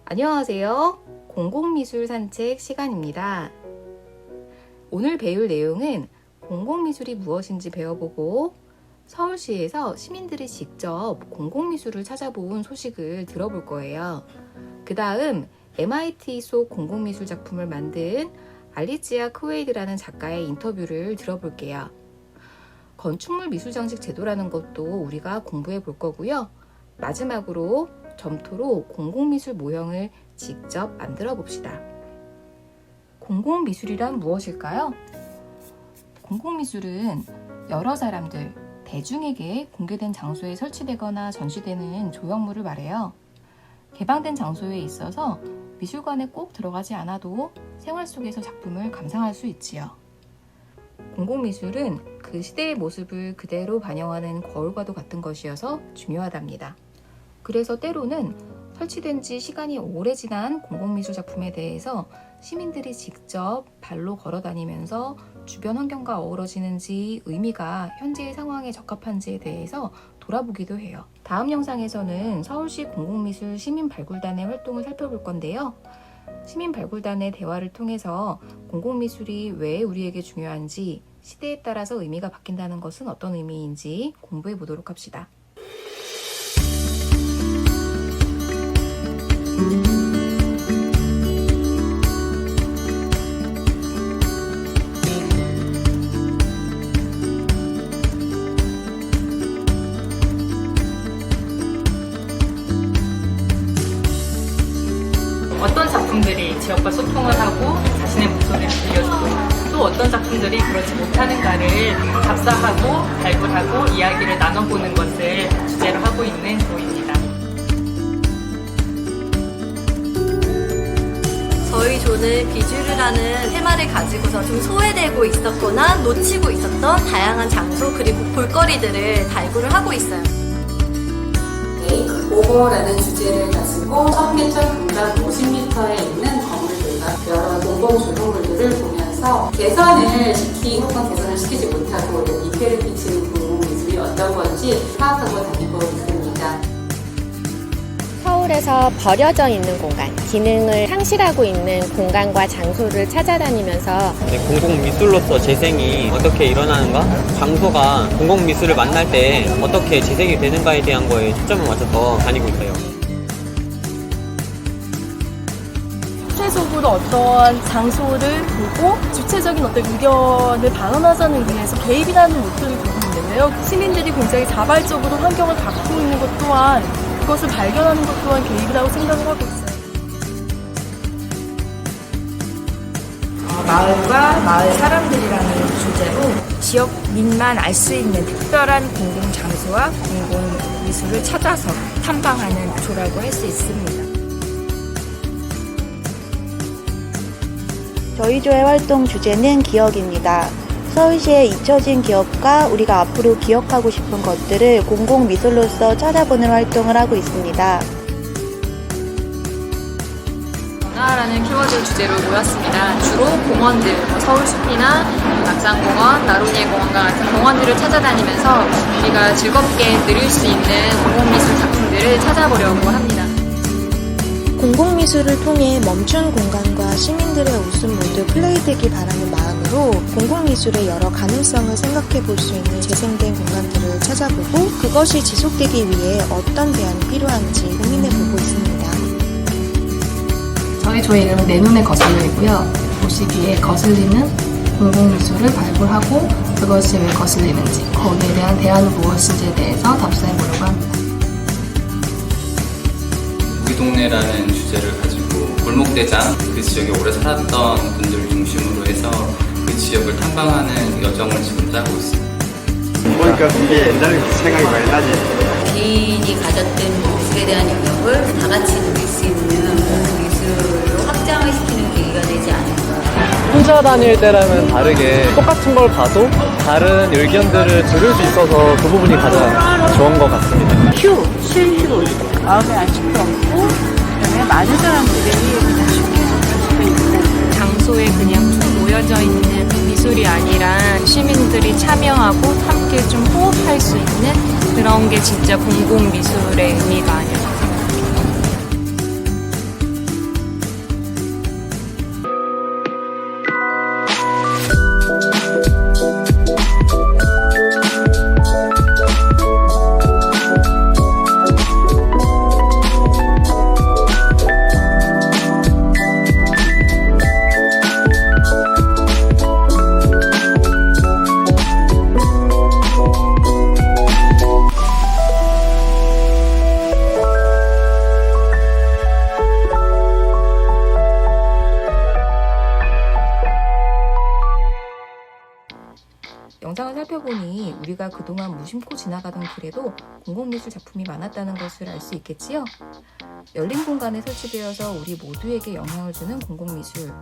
안녕하세요. 공공미술 산책 시간입니다. 오늘 배울 내용은 공공미술이 무엇인지 배워보고 서울시에서 시민들이 직접 공공미술을 찾아본 소식을 들어볼 거예요. 그 다음 MIT 속 공공미술 작품을 만든 알리치아 크웨이드라는 작가의 인터뷰를 들어볼게요. 건축물 미술장식 제도라는 것도 우리가 공부해 볼 거고요. 마지막으로 점토로 공공미술 모형을 직접 만들어 봅시다. 공공미술이란 무엇일까요? 공공미술은 여러 사람들, 대중에게 공개된 장소에 설치되거나 전시되는 조형물을 말해요. 개방된 장소에 있어서 미술관에 꼭 들어가지 않아도 생활 속에서 작품을 감상할 수 있지요. 공공미술은 그 시대의 모습을 그대로 반영하는 거울과도 같은 것이어서 중요하답니다. 그래서 때로는 설치된 지 시간이 오래 지난 공공미술 작품에 대해서 시민들이 직접 발로 걸어 다니면서 주변 환경과 어우러지는지 의미가 현재의 상황에 적합한지에 대해서 돌아보기도 해요. 다음 영상에서는 서울시 공공미술 시민발굴단의 활동을 살펴볼 건데요. 시민발굴단의 대화를 통해서 공공미술이 왜 우리에게 중요한지, 시대에 따라서 의미가 바뀐다는 것은 어떤 의미인지 공부해 보도록 합시다. 어떤 작품들이 지역과 소통을 하고 자신의 목소리를 들려주고 또 어떤 작품들이 그러지 못하는가를 답사하고 발굴하고 이야기를 나눠보는 것을 주제로 하고 있는 조입니다. 저희 조는 비주류라는 테마를 가지고서 좀 소외되고 있었거나 놓치고 있었던 다양한 장소 그리고 볼거리들을 발굴을 하고 있어요. 오버라는 주제를 가지고 1000m 분당 50m에 있는 건물들과 여러 공공조형물들을 보면서 개선을 시키 혹은 개선을 시키지 못하고 미패를 끼치는 공공미술이 어떤 건지 파악하고 다니고 있습니다. 서울에서 버려져 있는 공간, 기능을 상실하고 있는 공간과 장소를 찾아다니면서 공공미술로서 재생이 어떻게 일어나는가? 장소가 공공미술을 만날 때 어떻게 재생이 되는가에 대한 거에 초점을 맞춰서 다니고 있어요. 구체적으로 어떠한 장소를 보고 주체적인 어떤 의견을 발언하자는 의미에서 개입이라는 목표를 두고 있는데요. 시민들이 굉장히 자발적으로 환경을 바꾸고 있는 것 또한 그것을 발견하는 것 또한 개입이라고 생각을 하고 있어요. 마을과 마을 사람들이라는 주제로 지역민만 알 수 있는 특별한 공공장소와 공공미술을 찾아서 탐방하는 조라고 할 수 있습니다. 저희 조의 활동 주제는 기억입니다. 서울시의 잊혀진 기억과 우리가 앞으로 기억하고 싶은 것들을 공공미술로서 찾아보는 활동을 하고 있습니다. 문화라는 키워드 주제로 모였습니다. 주로 공원들, 서울숲이나 낙산공원, 나로니에 공원과 같은 공원들을 찾아다니면서 우리가 즐겁게 누릴 수 있는 공공미술 작품들을 찾아보려고 합니다. 공공미술을 통해 멈춘 공간과 시민들의 웃음 모두 플레이되길 바라는 마음으로 공공미술의 여러 가능성을 생각해 볼 수 있는 재생된 공간들을 찾아보고 그것이 지속되기 위해 어떤 대안이 필요한지 고민해 보고 있습니다. 저희 조의 이름은 내 눈에 거슬리고요. 보시기에 거슬리는 공공미술을 발굴하고 그것이 왜 거슬리는지, 거기에 대한 대안은 무엇인지에 대해서 답사해 보려고 합니다. 우리 동네라는 주제를 가지고 골목대장, 그 지역에 오래 살았던 분들을 중심으로 해서 그 지역을 탐방하는 여정을 지금 짜고 있습니다. 보니까 그게 옛날 생각이 많이 나지. 개인이 가졌던 미술에 대한 영역을 다 같이 누릴 수 있는 미술로 확장을 시키는 계기가 되지 않을까. 혼자 다닐 때랑은 다르게 똑같은 걸 봐도 다른 의견들을 들을 수 있어서 그 부분이 가장 좋은 것 같습니다. 쉴 마음에 아직도 없고 그다음에 많은 사람들이 그냥 쉽게 접할 수가 있고 장소에 그냥 쭉 모여져 있는 미술이 아니라 시민들이 참여하고 함께 좀 호흡할 수 있는 그런 게 진짜 공공미술의 의미가 아닐까 생각합니다. 영상을 살펴보니 우리가 그동안 무심코 지나가던 길에도 공공미술 작품이 많았다는 것을 알 수 있겠지요? 열린 공간에 설치되어서 우리 모두에게 영향을 주는 공공미술,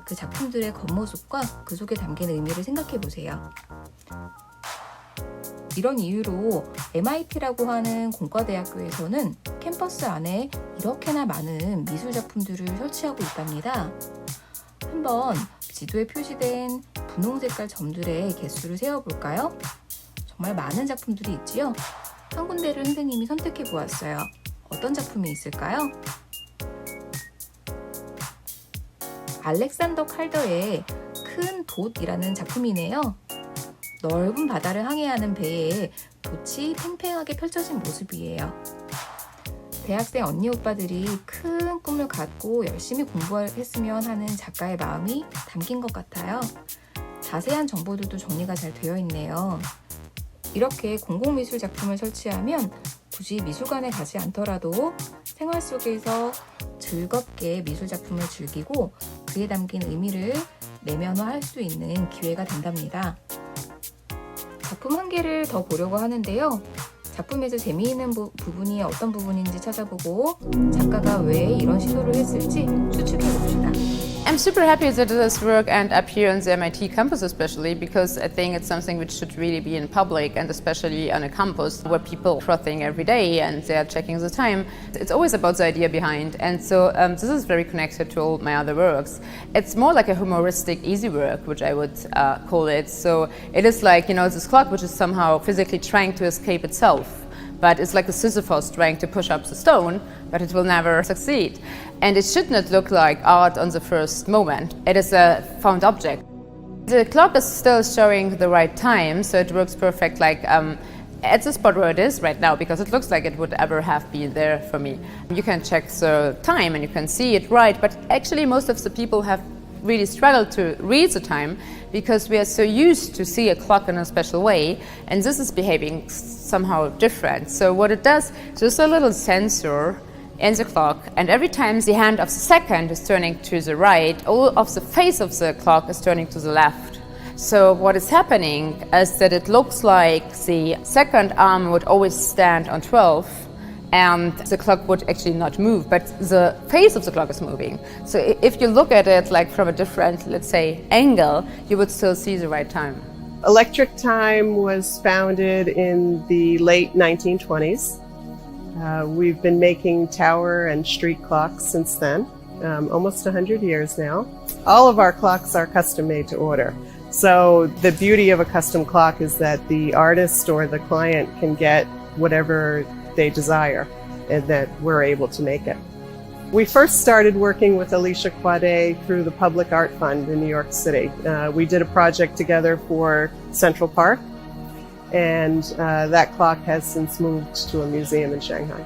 그 작품들의 겉모습과 그 속에 담긴 의미를 생각해 보세요. 이런 이유로 MIT라고 하는 공과대학교에서는 캠퍼스 안에 이렇게나 많은 미술 작품들을 설치하고 있답니다. 한번 지도에 표시된 분홍 색깔 점들의 개수를 세어볼까요? 정말 많은 작품들이 있지요? 한 군데를 선생님이 선택해 보았어요. 어떤 작품이 있을까요? 알렉산더 칼더의 큰 돛이라는 작품이네요. 넓은 바다를 항해하는 배에 돛이 팽팽하게 펼쳐진 모습이에요. 대학생 언니 오빠들이 큰 꿈을 갖고 열심히 공부했으면 하는 작가의 마음이 담긴 것 같아요. 자세한 정보들도 정리가 잘 되어 있네요. 이렇게 공공미술 작품을 설치하면 굳이 미술관에 가지 않더라도 생활 속에서 즐겁게 미술 작품을 즐기고 그에 담긴 의미를 내면화할 수 있는 기회가 된답니다. 작품 한 개를 더 보려고 하는데요. 작품에서 재미있는 부분이 어떤 부분인지 찾아보고 작가가 왜 이런 시도를 했을지 추측해 봅시다. I'm super happy that this work ended up here on the MIT campus especially because I think it's something which should really be in public and especially on a campus where people are thing every day and they're checking the time. It's always about the idea behind, and so this is very connected to all my other works. It's more like a humoristic easy work, which I would call it. So it is like, you know, this clock which is somehow physically trying to escape itself. But it's like a Sisyphus trying to push up the stone, but it will never succeed. And it should not look like art on the first moment. It is a found object. The clock is still showing the right time, so it works perfect like at the spot where it is right now, because it looks like it would ever have been there for me. You can check the time and you can see it right, but actually most of the people have really struggled to read the time because we are so used to see a clock in a special way, and this is behaving somehow different. So what it does, just a little sensor in the clock, and every time the hand of the second is turning to the right, all of the face of the clock is turning to the left. So what is happening is that it looks like the second arm would always stand on 12 and the clock would actually not move, but the face of the clock is moving. So if you look at it like from a different, let's say, angle, you would still see the right time. Electric time was founded in the late 1920s. We've been making tower and street clocks since then, almost 100 years now. All of our clocks are custom made to order. So the beauty of a custom clock is that the artist or the client can get whatever they desire and that we're able to make it. We first started working with Alicia Quade through the Public Art Fund in New York City. We did a project together for Central Park, and that clock has since moved to a museum in Shanghai.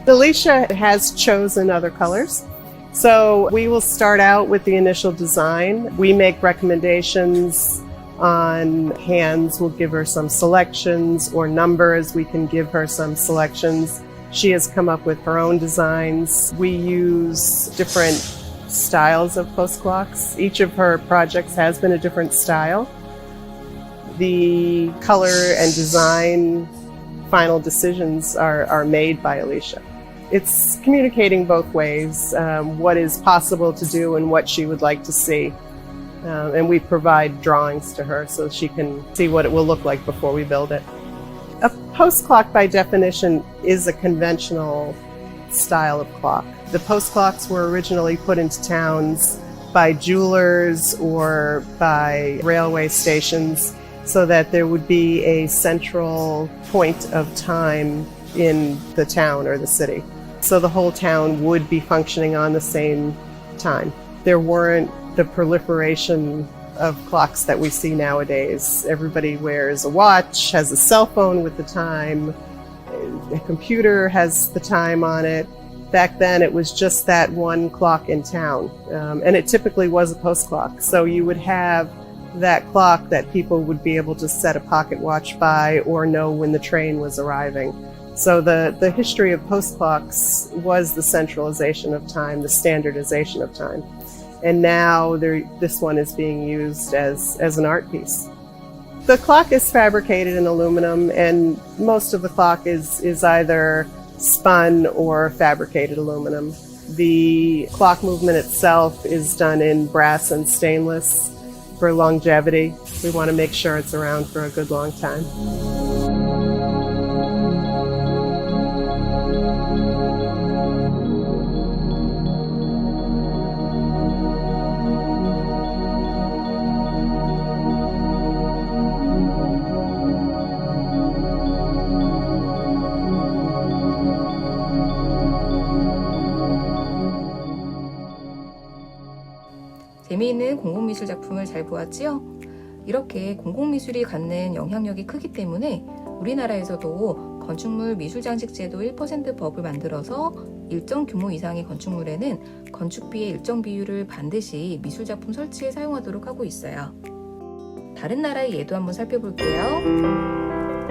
Alicia has chosen other colors. So we will start out with the initial design. We make recommendations on hands. We'll give her some selections, or numbers. We can give her some selections. She has come up with her own designs. We use different styles of post clocks. Each of her projects has been a different style. The color and design final decisions are made by Alicia. It's communicating both ways, what is possible to do and what she would like to see. And we provide drawings to her so she can see what it will look like before we build it. A post clock, by definition, is a conventional style of clock. The post clocks were originally put into towns by jewelers or by railway stations so that there would be a central point of time in the town or the city. So the whole town would be functioning on the same time. There weren't the proliferation of clocks that we see nowadays. Everybody wears a watch, has a cell phone with the time, a computer has the time on it. Back then it was just that one clock in town, and it typically was a post clock. So you would have that clock that people would be able to set a pocket watch by or know when the train was arriving. So the history of post clocks was the centralization of time, the standardization of time. And now this one is being used as an art piece. The clock is fabricated in aluminum, and most of the clock is either spun or fabricated aluminum. The clock movement itself is done in brass and stainless for longevity. We want to make sure it's around for a good long time. 재미있는 공공미술 작품을 잘 보았지요? 이렇게 공공미술이 갖는 영향력이 크기 때문에 우리나라에서도 건축물 미술장식제도 1% 법을 만들어서 일정 규모 이상의 건축물에는 건축비의 일정 비율을 반드시 미술작품 설치에 사용하도록 하고 있어요. 다른 나라의 예도 한번 살펴볼게요.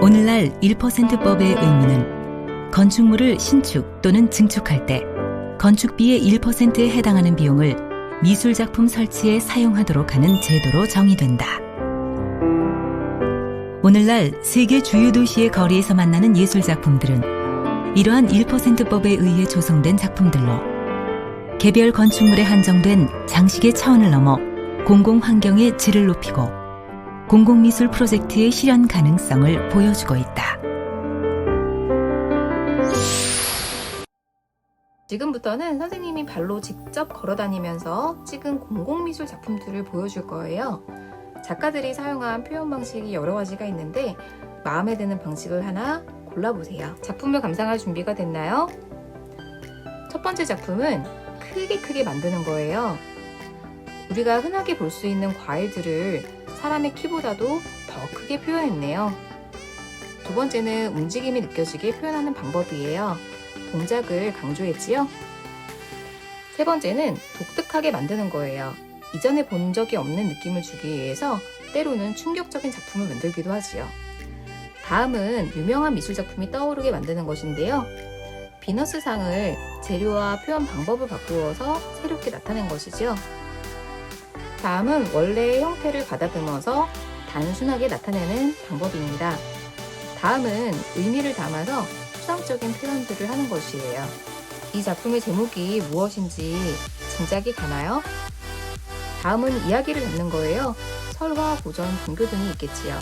오늘날 1%법의 의미는 건축물을 신축 또는 증축할 때 건축비의 1%에 해당하는 비용을 미술작품 설치에 사용하도록 하는 제도로 정의된다. 오늘날 세계 주요 도시의 거리에서 만나는 예술작품들은 이러한 1%법에 의해 조성된 작품들로 개별 건축물에 한정된 장식의 차원을 넘어 공공환경의 질을 높이고 공공미술 프로젝트의 실현 가능성을 보여주고 있다. 지금부터는 선생님이 발로 직접 걸어다니면서 찍은 공공미술 작품들을 보여줄 거예요. 작가들이 사용한 표현 방식이 여러 가지가 있는데 마음에 드는 방식을 하나 골라보세요. 작품을 감상할 준비가 됐나요? 첫 번째 작품은 크게 만드는 거예요. 우리가 흔하게 볼 수 있는 과일들을 사람의 키보다도 더 크게 표현했네요. 두 번째는 움직임이 느껴지게 표현하는 방법이에요. 동작을 강조했지요? 세 번째는 독특하게 만드는 거예요. 이전에 본 적이 없는 느낌을 주기 위해서 때로는 충격적인 작품을 만들기도 하지요. 다음은 유명한 미술 작품이 떠오르게 만드는 것인데요. 비너스상을 재료와 표현 방법을 바꾸어서 새롭게 나타낸 것이죠. 다음은 원래의 형태를 가다듬어서 단순하게 나타내는 방법입니다. 다음은 의미를 담아서 추상적인 표현들을 하는 것이에요. 이 작품의 제목이 무엇인지 짐작이 가나요? 다음은 이야기를 담는 거예요. 설화, 고전, 종교 등이 있겠지요.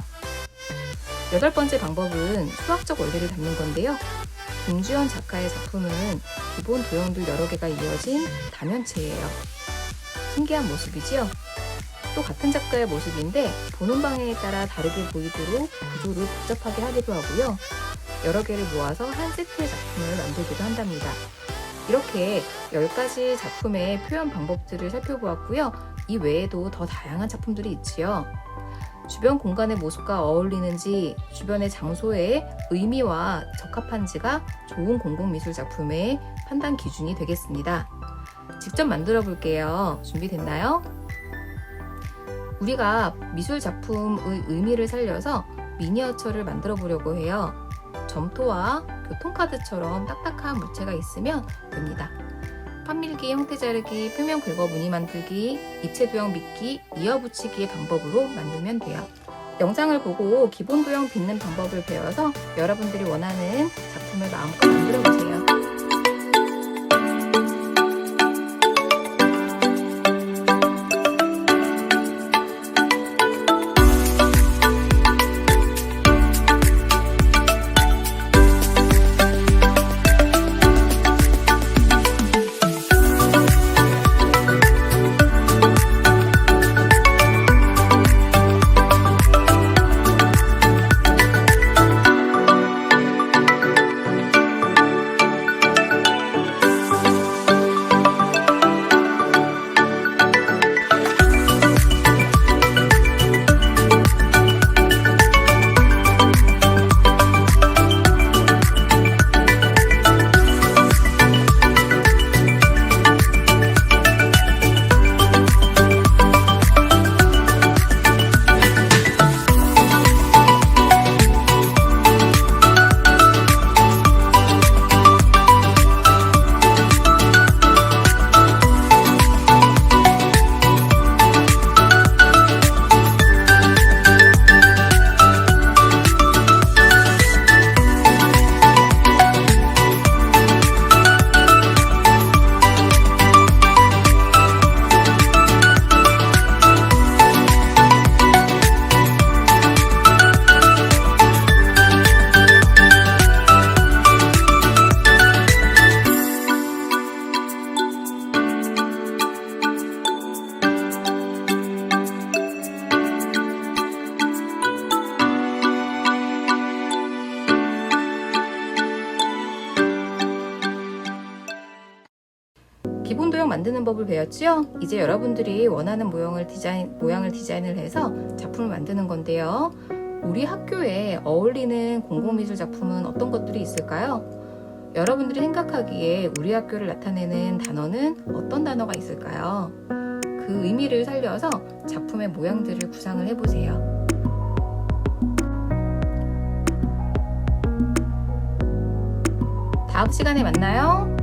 여덟 번째 방법은 수학적 원리를 담는 건데요. 김주현 작가의 작품은 기본 도형들 여러 개가 이어진 다면체예요. 신기한 모습이지요? 또 같은 작가의 모습인데 보는 방향에 따라 다르게 보이도록 구조를 복잡하게 하기도 하고요. 여러 개를 모아서 한 세트의 작품을 만들기도 한답니다. 이렇게 10가지 작품의 표현 방법들을 살펴보았고요. 이 외에도 더 다양한 작품들이 있지요. 주변 공간의 모습과 어울리는지, 주변의 장소의 의미와 적합한지가 좋은 공공미술 작품의 판단 기준이 되겠습니다. 직접 만들어 볼게요. 준비됐나요? 우리가 미술 작품의 의미를 살려서 미니어처를 만들어 보려고 해요. 점토와 교통카드처럼 딱딱한 물체가 있으면 됩니다. 판밀기, 형태 자르기, 표면 긁어 무늬 만들기, 입체 도형 빚기, 이어붙이기의 방법으로 만들면 돼요. 영상을 보고 기본 도형 빚는 방법을 배워서 여러분들이 원하는 작품을 마음껏 만들어 보세요. 모양 만드는 법을 배웠죠? 이제 여러분들이 원하는 모양을 디자인을 해서 작품을 만드는 건데요. 우리 학교에 어울리는 공공미술 작품은 어떤 것들이 있을까요? 여러분들이 생각하기에 우리 학교를 나타내는 단어는 어떤 단어가 있을까요? 그 의미를 살려서 작품의 모양들을 구상을 해보세요. 다음 시간에 만나요.